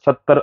70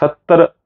70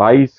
22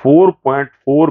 4.4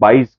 22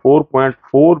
4.4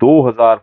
2000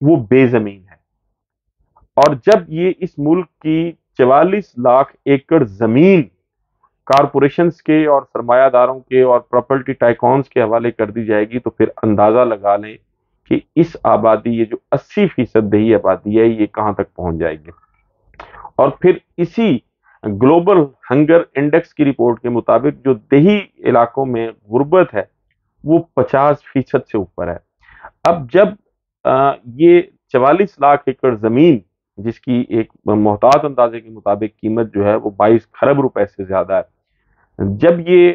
وہ بے زمین ہے۔ اور جب یہ اس ملک کی 44 لاکھ ایکڑ زمین کارپوریشنز کے اور سرمایہ داروں کے اور پراپرٹی ٹائکونز کے حوالے کر دی جائے گی، تو پھر اندازہ لگا لیں کہ اس آبادی، یہ جو 80% دیہی آبادی ہے، یہ کہاں تک پہنچ جائے گی۔ اور پھر اسی گلوبل ہنگر انڈیکس کی رپورٹ کے مطابق جو دیہی علاقوں میں غربت ہے وہ 50% سے اوپر ہے۔ اب جب یہ 44 لاکھ ایکڑ زمین، جس کی ایک محتاط اندازے کے مطابق قیمت جو ہے وہ 22 کھرب روپے سے زیادہ ہے، جب یہ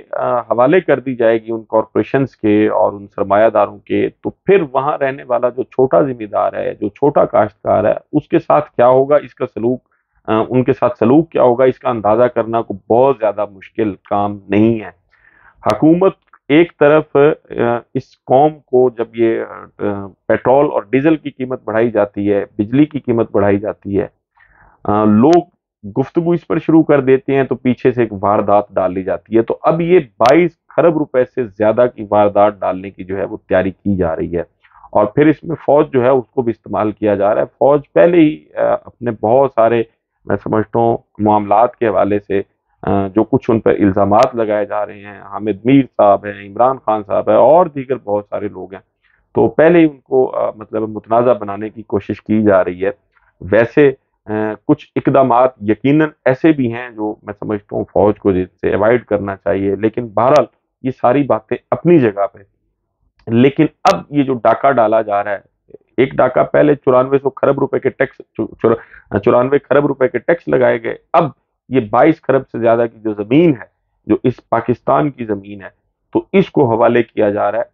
حوالے کر دی جائے گی ان کارپوریشنز کے اور ان سرمایہ داروں کے، تو پھر وہاں رہنے والا جو چھوٹا ذمہ دار ہے، جو چھوٹا کاشتکار ہے، اس کے ساتھ کیا ہوگا، اس کا سلوک، ان کے ساتھ سلوک کیا ہوگا، اس کا اندازہ کرنا کو بہت زیادہ مشکل کام نہیں ہے۔ حکومت ایک طرف اس قوم کو جب یہ پیٹرول اور ڈیزل کی قیمت بڑھائی جاتی ہے، بجلی کی قیمت بڑھائی جاتی ہے، لوگ گفتگو اس پر شروع کر دیتے ہیں، تو پیچھے سے ایک واردات ڈال لی جاتی ہے۔ تو اب یہ 22 کھرب روپے سے زیادہ کی واردات ڈالنے کی جو ہے وہ تیاری کی جا رہی ہے، اور پھر اس میں فوج جو ہے اس کو بھی استعمال کیا جا رہا ہے۔ فوج پہلے ہی اپنے بہت سارے، میں سمجھتا ہوں، معاملات کے حوالے سے جو کچھ ان پر الزامات لگائے جا رہے ہیں، حامد میر صاحب ہیں، عمران خان صاحب ہیں، اور دیگر بہت سارے لوگ ہیں، تو پہلے ہی ان کو مطلب متنازع بنانے کی کوشش کی جا رہی ہے۔ ویسے کچھ اقدامات یقیناً ایسے بھی ہیں جو میں سمجھتا ہوں فوج کو جس سے ایوائڈ کرنا چاہیے، لیکن بہرحال یہ ساری باتیں اپنی جگہ پہ۔ لیکن اب یہ جو ڈاکہ ڈالا جا رہا ہے، ایک ڈاکہ پہلے 9400 کھرب روپے کے ٹیکس 94 کھرب روپے کے ٹیکس لگائے گئے، اب یہ 22 کھرب سے زیادہ کی جو زمین ہے، جو اس پاکستان کی زمین ہے، تو اس کو حوالے کیا جا رہا ہے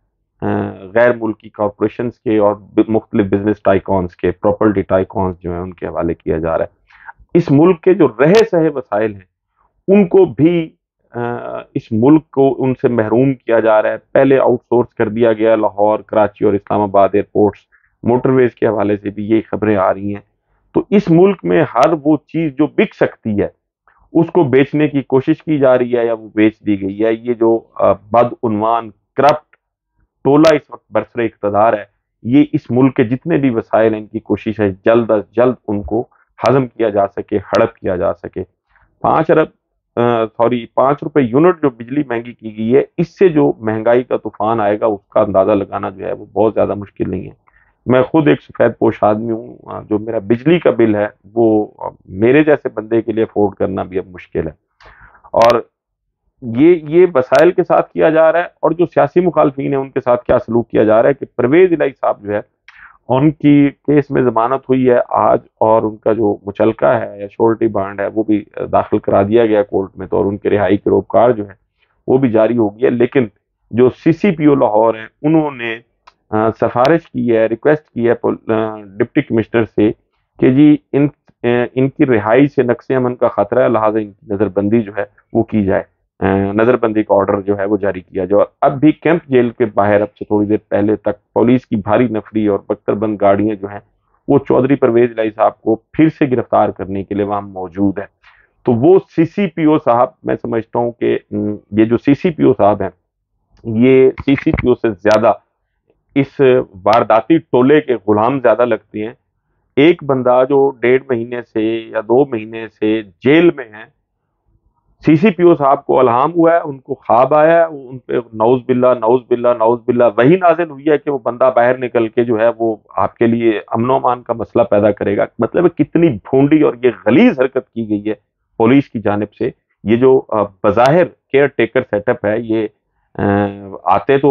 غیر ملکی کارپوریشنز کے اور مختلف بزنس ٹائکونز کے، پراپرٹی ٹائکونز جو ہیں ان کے حوالے کیا جا رہا ہے۔ اس ملک کے جو رہے سہے وسائل ہیں ان کو بھی اس ملک کو ان سے محروم کیا جا رہا ہے۔ پہلے آؤٹ سورس کر دیا گیا لاہور، کراچی اور اسلام آباد ایئرپورٹس، موٹر ویز کے حوالے سے بھی یہ خبریں آ رہی ہیں۔ تو اس ملک میں ہر وہ چیز جو بک سکتی ہے اس کو بیچنے کی کوشش کی جا رہی ہے یا وہ بیچ دی گئی ہے۔ یہ جو بدعنوان کرپٹ ٹولہ اس وقت برسر اقتدار ہے، یہ اس ملک کے جتنے بھی وسائل ہیں ان کی کوشش ہے جلد از جلد ان کو ہضم کیا جا سکے، ہڑپ کیا جا سکے۔ 5 روپے یونٹ جو بجلی مہنگی کی گئی ہے، اس سے جو مہنگائی کا طوفان آئے گا اس کا اندازہ لگانا جو ہے وہ بہت زیادہ مشکل نہیں ہے۔ میں خود ایک سفید پوش آدمی ہوں، جو میرا بجلی کا بل ہے وہ میرے جیسے بندے کے لیے افورڈ کرنا بھی اب مشکل ہے، اور یہ وسائل کے ساتھ کیا جا رہا ہے۔ اور جو سیاسی مخالفین ہیں ان کے ساتھ کیا سلوک کیا جا رہا ہے کہ پرویز الہی صاحب جو ہے، ان کی کیس میں ضمانت ہوئی ہے آج، اور ان کا جو مچلکہ ہے یا شورٹی بانڈ ہے وہ بھی داخل کرا دیا گیا کورٹ میں، تو اور ان کے رہائی کے روپکار جو ہے وہ بھی جاری ہو گئی ہے۔ لیکن جو سی سی پی او لاہور ہیں انہوں نے سفارش کی ہے، ریکویسٹ کی ہے ڈپٹی کمشنر سے کہ جی ان کی رہائی سے نقص امن کا خطرہ ہے، لہٰذا ان کی نظر بندی جو ہے وہ کی جائے، نظر بندی کا آرڈر جو ہے وہ جاری کیا جائے۔ اور اب بھی کیمپ جیل کے باہر اب سے تھوڑی دیر پہلے تک پولیس کی بھاری نفری اور بختر بند گاڑیاں جو ہیں وہ چودھری پرویز الہی صاحب کو پھر سے گرفتار کرنے کے لیے وہاں موجود ہے۔ تو وہ سی سی پی او صاحب، میں سمجھتا ہوں کہ یہ جو سی سی پی او صاحب ہیں، یہ سی سی پی او سے زیادہ اس وارداتی ٹولے کے غلام زیادہ لگتے ہیں۔ ایک بندہ جو 1.5 مہینے سے یا 2 مہینے سے جیل میں ہے، سی سی پی او صاحب کو الہام ہوا ہے، ان کو خواب آیا ہے، ان پہ نعوذ باللہ نعوذ باللہ نعوذ باللہ وہی نازل ہوئی ہے کہ وہ بندہ باہر نکل کے جو ہے وہ آپ کے لیے امن و امان کا مسئلہ پیدا کرے گا۔ مطلب کتنی بھونڈی اور یہ غلیظ حرکت کی گئی ہے پولیس کی جانب سے۔ یہ جو بظاہر کیئر ٹیکر سیٹ اپ ہے، یہ آتے تو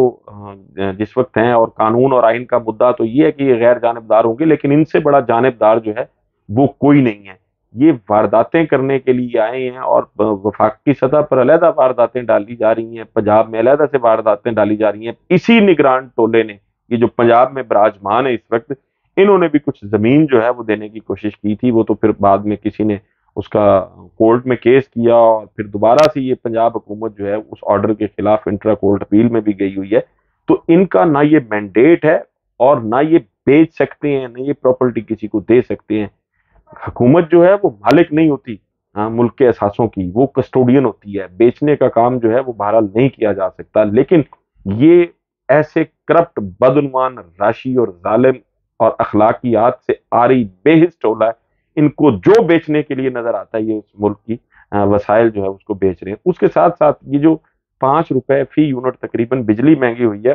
جس وقت ہیں، اور قانون اور آئین کا مدعا تو یہ ہے کہ یہ غیر جانبدار ہوں گے، لیکن ان سے بڑا جانبدار جو ہے وہ کوئی نہیں ہے۔ یہ وارداتیں کرنے کے لیے آئے ہیں، اور وفاقی سطح پر علیحدہ وارداتیں ڈالی جا رہی ہیں، پنجاب میں علیحدہ سے وارداتیں ڈالی جا رہی ہیں۔ اسی نگران ٹولے نے، یہ جو پنجاب میں براجمان ہے اس وقت، انہوں نے بھی کچھ زمین جو ہے وہ دینے کی کوشش کی تھی، وہ تو پھر بعد میں کسی نے اس کا کورٹ میں کیس کیا، اور پھر دوبارہ سے یہ پنجاب حکومت جو ہے اس آرڈر کے خلاف انٹرا کورٹ اپیل میں بھی گئی ہوئی ہے۔ تو ان کا نہ یہ مینڈیٹ ہے، اور نہ یہ بیچ سکتے ہیں، نہ یہ پراپرٹی کسی کو دے سکتے ہیں۔ حکومت جو ہے وہ مالک نہیں ہوتی ملک کے اثاثوں کی، وہ کسٹوڈین ہوتی ہے۔ بیچنے کا کام جو ہے وہ بہرحال نہیں کیا جا سکتا، لیکن یہ ایسے کرپٹ بدعنوان راشی اور ظالم اور اخلاقیات سے آری بے حس ٹولہ ہے، ان کو جو بیچنے کے لیے نظر آتا ہے یہ اس ملک کی وسائل جو ہے اس کو بیچ رہے ہیں۔ اس کے ساتھ ساتھ یہ جو 5 روپے فی یونٹ تقریباً بجلی مہنگی ہوئی ہے،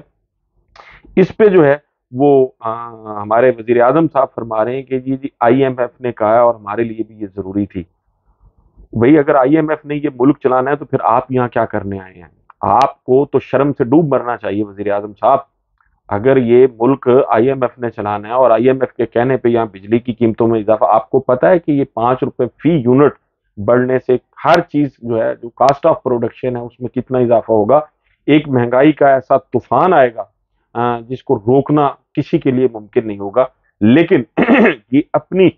اس پہ جو ہے وہ ہمارے وزیر اعظم صاحب فرما رہے ہیں کہ جی آئی ایم ایف نے کہا اور ہمارے لیے بھی یہ ضروری تھی۔ بھئی اگر آئی ایم ایف نے یہ ملک چلانا ہے تو پھر آپ یہاں کیا کرنے آئے ہیں؟ آپ کو تو شرم سے ڈوب مرنا چاہیے وزیر اعظم صاحب۔ اگر یہ ملک آئی ایم ایف نے چلانا ہے اور آئی ایم ایف کے کہنے پہ یہاں بجلی کی قیمتوں میں اضافہ، آپ کو پتا ہے کہ یہ 5 روپے فی یونٹ بڑھنے سے ہر چیز جو ہے جو کاسٹ آف پروڈکشن ہے اس میں کتنا اضافہ ہوگا؟ ایک مہنگائی کا ایسا طوفان آئے گا جس کو روکنا کسی کے لیے ممکن نہیں ہوگا۔ لیکن یہ اپنی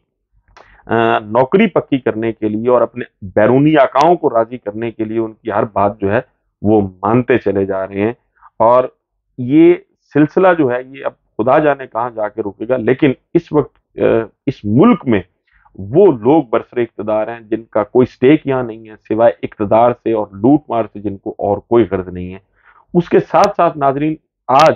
نوکری پکی کرنے کے لیے اور اپنے بیرونی آقاؤں کو راضی کرنے کے لیے ان کی ہر بات جو ہے وہ مانتے چلے جا رہے ہیں، اور یہ سلسلہ جو ہے یہ اب خدا جانے کہاں جا کے رکے گا۔ لیکن اس وقت اس ملک میں وہ لوگ برسر اقتدار ہیں جن کا کوئی سٹیک یہاں نہیں ہے سوائے اقتدار سے اور لوٹ مار سے، جن کو اور کوئی غرض نہیں ہے۔ اس کے ساتھ ساتھ ناظرین، آج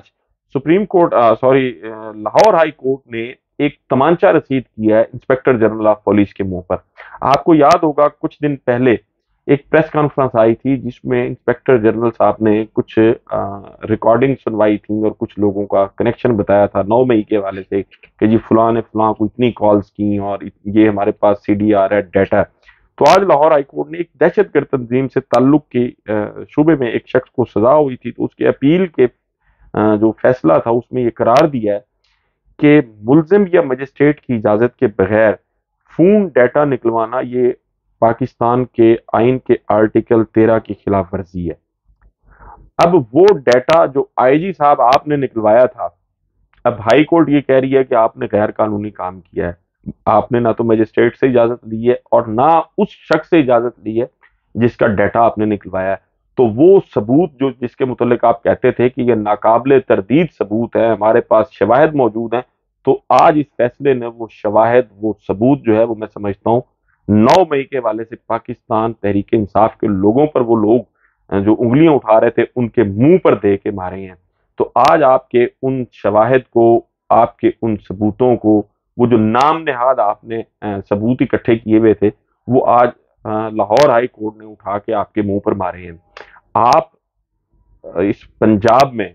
supreme court Lahore high court نے ایک تمانچہ رسید کیا ہے انسپیکٹر جنرل آف پولیس کے منہ پر۔ آپ کو یاد ہوگا کچھ دن پہلے ایک پریس کانفرنس آئی تھی جس میں انسپیکٹر جنرل صاحب نے کچھ ریکارڈنگ سنوائی تھی اور کچھ لوگوں کا کنیکشن بتایا تھا 9 مئی کے حوالے سے کہ جی فلاں نے فلاں کو اتنی کالز کی اور یہ ہمارے پاس سی ڈی آر ہے، ڈیٹا ہے۔ تو آج لاہور ہائی کورٹ نے ایک دہشت گرد تنظیم سے تعلق کے شعبے میں ایک شخص کو سزا ہوئی تھی، تو اس کے اپیل کے جو فیصلہ تھا اس میں یہ قرار دیا ہے کہ ملزم یا مجسٹریٹ کی اجازت کے بغیر فون ڈیٹا نکلوانا یہ پاکستان کے آئین کے آرٹیکل 13 کی خلاف ورزی ہے۔ اب وہ ڈیٹا جو آئی جی صاحب آپ نے نکلوایا تھا، اب ہائی کورٹ یہ کہہ رہی ہے کہ آپ نے غیر قانونی کام کیا ہے، آپ نے نہ تو مجسٹریٹ سے اجازت لی ہے اور نہ اس شخص سے اجازت لی ہے جس کا ڈیٹا آپ نے نکلوایا ہے۔ تو وہ ثبوت جو جس کے متعلق آپ کہتے تھے کہ یہ ناقابل تردید ثبوت ہے، ہمارے پاس شواہد موجود ہیں، تو آج اس فیصلے نے وہ شواہد وہ ثبوت جو ہے وہ میں سمجھتا ہوں 9 مئی کے حوالے سے پاکستان تحریک انصاف کے لوگوں پر وہ لوگ جو انگلیاں اٹھا رہے تھے ان کے منہ پر دے کے مارے ہیں۔ تو آج آپ کے ان شواہد کو، آپ کے ان ثبوتوں کو، وہ جو نام نہاد آپ نے ثبوت اکٹھے کیے ہوئے تھے، وہ آج لاہور ہائی کورٹ نے اٹھا کے آپ کے منہ پر مارے ہیں۔ آپ اس پنجاب میں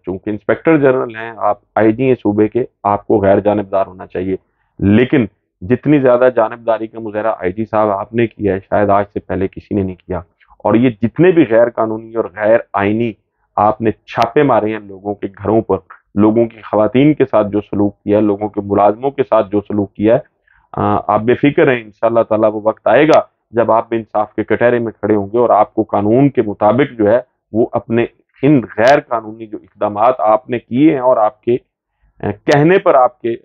چونکہ انسپیکٹر جنرل ہیں، آپ آئی جی ہیں صوبے کے، آپ کو غیر جانبدار ہونا چاہیے، لیکن جتنی زیادہ جانبداری کا مظاہرہ آئی جی صاحب آپ نے کیا ہے شاید آج سے پہلے کسی نے نہیں کیا۔ اور یہ جتنے بھی غیر قانونی اور غیر آئینی آپ نے چھاپے مارے ہیں لوگوں کے گھروں پر، لوگوں کی خواتین کے ساتھ جو سلوک کیا ہے، لوگوں کے ملازموں کے ساتھ جو سلوک کیا ہے، آپ بے فکر ہیں، انشاءاللہ تعالیٰ وہ وقت آئے گا جب آپ انصاف کے کٹہرے میں کھڑے ہوں گے اور آپ کو قانون کے مطابق جو ہے وہ اپنے ان غیر قانونی جو اقدامات آپ نے کیے ہیں اور آپ کے کہنے پر آپ کے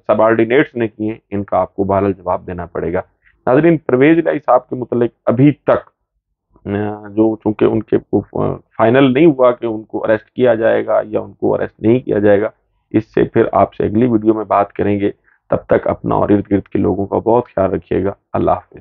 سبارڈینیٹس نے کیے ہیں، ان کا آپ کو بہرحال جواب دینا پڑے گا۔ ناظرین، پرویز الہی صاحب کے متعلق ابھی تک جو چونکہ ان کے فائنل نہیں ہوا کہ ان کو اریسٹ کیا جائے گا یا ان کو اریسٹ نہیں کیا جائے گا، اس سے پھر آپ سے اگلی ویڈیو میں بات کریں گے۔ تب تک اپنا اور ارد گرد کے لوگوں کا بہت خیال رکھیے گا۔ اللہ حافظ۔